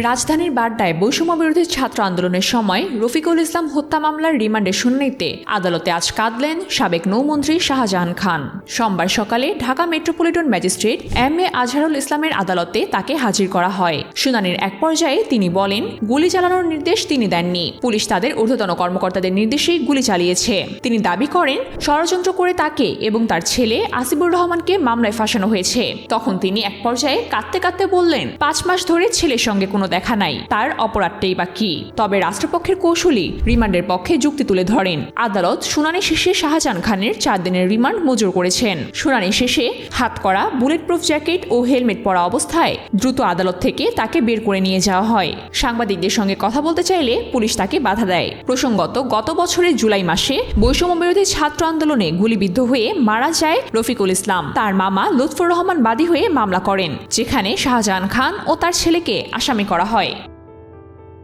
রাজধানীর বাড্ডায় বৈষম্যবিরোধী ছাত্র আন্দোলনের সময় রফিকুল ইসলাম হত্যা মামলার রিমান্ডের শুনানিতে আদালতে আজ কাঁদলেন সাবেক নৌমন্ত্রী শাহজাহান খান। সোমবার সকালে Dhaka metropolitan magistrate M A. Azharul ইসলামের আদালতে তাকে হাজির করা হয়। শুনানির এক পর্যায়ে তিনি বলেন, গুলি চালানোর নির্দেশ তিনি দেননি, পুলিশ তাদের ঊর্ধ্বতন কর্মকর্তাদের নির্দেশেই গুলি চালিয়েছে। তিনি দাবি করেন, ষড়যন্ত্র করে তাকে এবং তার ছেলে আসিফুর রহমানকে মামলায় ফাঁসানো হয়েছে। তখন তিনি এক পর্যায়ে কাঁদতে কাঁদতে বললেন, 5 মাস ধরে ছেলের সঙ্গে কোনো দেখা নাই, তার অপরাধটাই বা কি। তবে রাষ্ট্রপক্ষের কৌশলী রিমান্ডের পক্ষে যুক্তি তুলে ধরেন। আদালত শুনানি শেষে শাহজাহান খানের 4 দিনের রিমান্ড মঞ্জুর করেছেন। শুনানি শেষে হাতকড়া, বুলেট প্রুফ জ্যাকেট ও হেলমেট পরা অবস্থায় দ্রুত আদালত থেকে তাকে বের করে নিয়ে যাওয়া হয়। সাংবাদিকদের সঙ্গে কথা বলতে চাইলে পুলিশ তাকে বাধা দেয়। প্রসঙ্গত, গত বছরের জুলাই মাসে বৈষম্যবিরোধী ছাত্র আন্দোলনে গুলিবিদ্ধ হয়ে মারা যায় রফিকুল ইসলাম। তার মামা লুৎফর রহমান বাদী হয়ে মামলা করেন, যেখানে শাহজাহান খান ও তার ছেলেকে আসামি করা হয়।